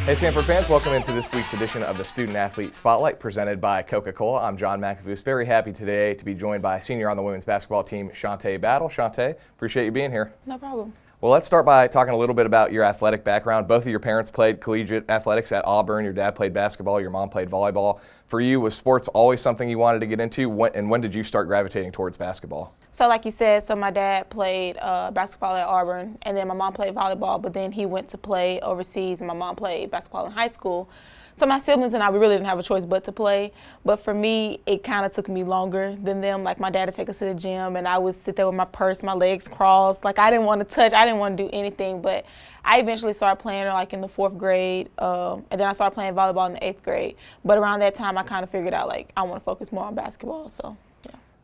Hey Samford fans, welcome into this week's edition of the Student Athlete Spotlight presented by Coca-Cola. I'm John McAvoos. Very happy today to be joined by senior on the women's basketball team, Shauntai Battle. Shauntai, appreciate you being here. No problem. Well, let's start by talking a little bit about your athletic background. Both of your parents played collegiate athletics at Auburn. Your dad played basketball, your mom played volleyball. For you, was sports always something you wanted to get into? When did you start gravitating towards basketball? So like you said, my dad played basketball at Auburn, and then my mom played volleyball, but then he went to play overseas, and my mom played basketball in high school. So my siblings and I, we really didn't have a choice but to play. But for me, it kind of took me longer than them. Like my dad would take us to the gym, and I would sit there with my purse, my legs crossed. Like I didn't want to touch, I didn't want to do anything. But I eventually started playing like in the 4th grade, and then I started playing volleyball in the 8th grade. But around that time, I kind of figured out like I want to focus more on basketball. So.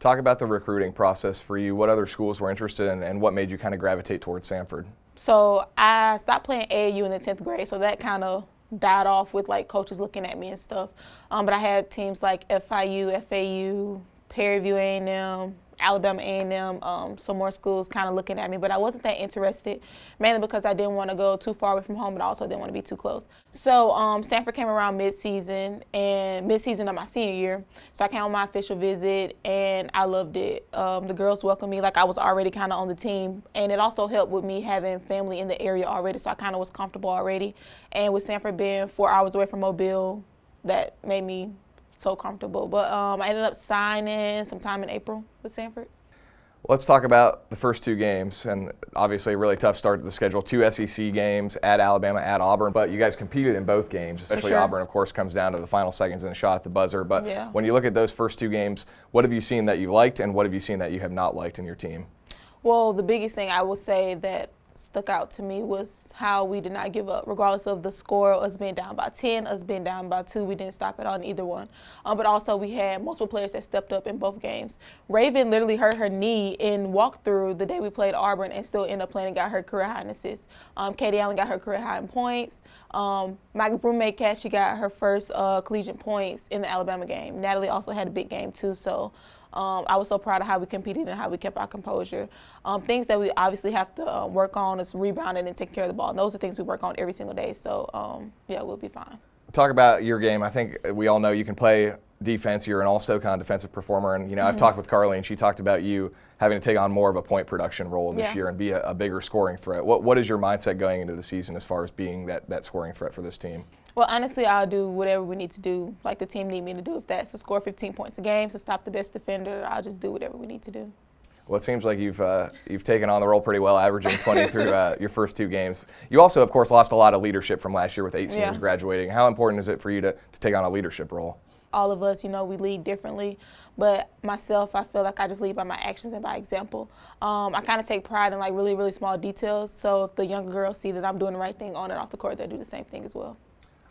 Talk about the recruiting process for you. What other schools were interested in, and what made you kind of gravitate towards Samford? So I stopped playing AAU in the 10th grade, so that kind of died off with like coaches looking at me and stuff. But I had teams like FIU, FAU, Perryview A&M, Alabama A&M, some more schools kind of looking at me, but I wasn't that interested, mainly because I didn't want to go too far away from home, but I also didn't want to be too close. So Samford came around mid-season of my senior year, so I came on my official visit, and I loved it. The girls welcomed me like I was already kind of on the team, and it also helped with me having family in the area already, so I kind of was comfortable already. And with Samford being 4 hours away from Mobile, that made me so comfortable. But I ended up signing sometime in April with Samford. Let's talk about the first 2 games, and obviously a really tough start to the schedule. 2 SEC games at Alabama, at Auburn, but you guys competed in both games, especially sure. Auburn, of course, comes down to the final seconds and a shot at the buzzer. But Yeah. When you look at those first 2 games, what have you seen that you liked, and what have you seen that you have not liked in your team? Well, the biggest thing I will say that stuck out to me was how we did not give up, regardless of the score, us being down by 10, us being down by 2. We didn't stop at all in either one. But also we had multiple players that stepped up in both games. Raven literally hurt her knee in walkthrough the day we played Auburn and still ended up playing and got her career high in assists. Katie Allen got her career high in points. My roommate Kat, she got her first collegiate points in the Alabama game. Natalie also had a big game too, so I was so proud of how we competed and how we kept our composure. Things that we obviously have to work on is rebounding and taking care of the ball. And those are things we work on every single day. So, yeah, we'll be fine. Talk about your game. I think we all know you can play defense. You're an all-SoCon defensive performer. And, I've talked with Carly, and she talked about you having to take on more of a point production role this year and be a bigger scoring threat. What is your mindset going into the season as far as being that scoring threat for this team? Well, honestly, I'll do whatever we need to do, like the team need me to do. If that's to score 15 points a game, to stop the best defender, I'll just do whatever we need to do. Well, it seems like you've taken on the role pretty well, averaging 20 through your first 2 games. You also, of course, lost a lot of leadership from last year with 8 seniors graduating. How important is it for you to take on a leadership role? All of us, we lead differently. But myself, I feel like I just lead by my actions and by example. I kind of take pride in like really, really small details. So if the younger girls see that I'm doing the right thing on and off the court, they'll do the same thing as well.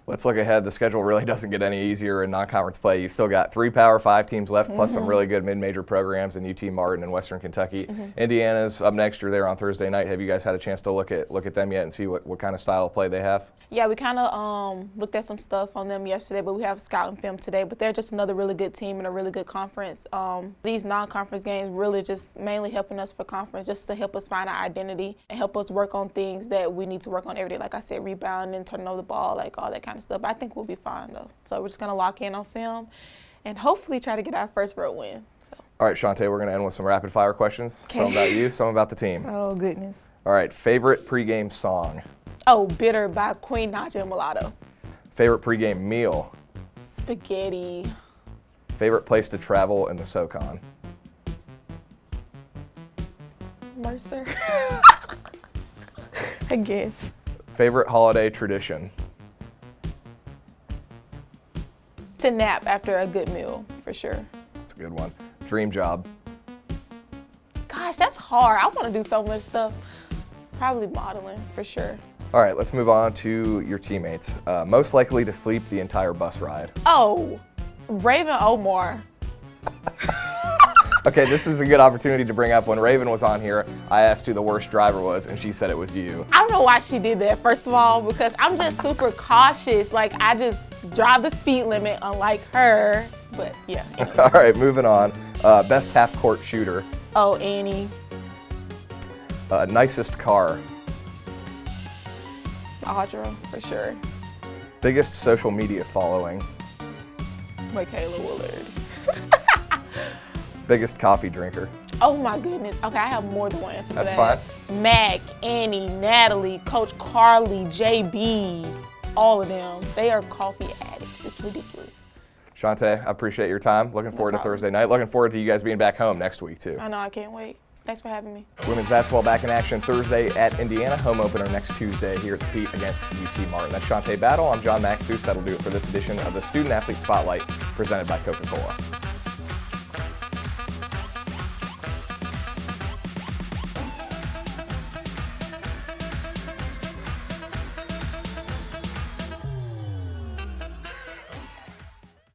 Let's look ahead. The schedule really doesn't get any easier in non-conference play. You've still got 3 Power 5 teams left, plus some really good mid-major programs in UT Martin and Western Kentucky. Indiana's up next. You're there on Thursday night. Have you guys had a chance to look at them yet and see what kind of style of play they have? Yeah, we kind of looked at some stuff on them yesterday, but we have scouting film today. But they're just another really good team and a really good conference. These non-conference games really just mainly helping us for conference, just to help us find our identity and help us work on things that we need to work on every day. Like I said, rebounding, turning over the ball, like all that kind of stuff. But I think we'll be fine, though. So we're just going to lock in on film and hopefully try to get our first road win. So. All right, Shauntai, we're going to end with some rapid-fire questions. Okay. Some about you, some about the team. Oh, goodness. All right, favorite pregame song? Oh, Bitter by Queen Naja and Mulatto. Favorite pregame meal? Spaghetti. Favorite place to travel in the SoCon? Mercer. I guess. Favorite holiday tradition? To nap after a good meal, for sure. That's a good one. Dream job? Gosh, that's hard. I want to do so much stuff. Probably modeling, for sure. All right, let's move on to your teammates. Most likely to sleep the entire bus ride? Oh, Raven Omar. Okay, this is a good opportunity to bring up when Raven was on here, I asked who the worst driver was, and she said it was you. I don't know why she did that, first of all, because I'm just super cautious. Like, I just drive the speed limit, unlike her. But, yeah. Anyway. All right, moving on. Best half-court shooter? Oh, Annie. Nicest car? Audra, for sure. Biggest social media following. Michaela Willard. Biggest coffee drinker. Oh my goodness. Okay, I have more than one answer for That's that. fine. Mac, Annie, Natalie, Coach Carly, JB, all of them. They are coffee addicts. It's ridiculous. Shauntai, I appreciate your time. Looking forward to Thursday night. Looking forward to you guys being back home next week, too. I know, I can't wait. Thanks for having me. Women's basketball back in action Thursday at Indiana. Home opener next Tuesday here at the Pete against UT Martin. That's Shauntai Battle. I'm John McAfee. That'll do it for this edition of the Student Athlete Spotlight presented by Coca-Cola.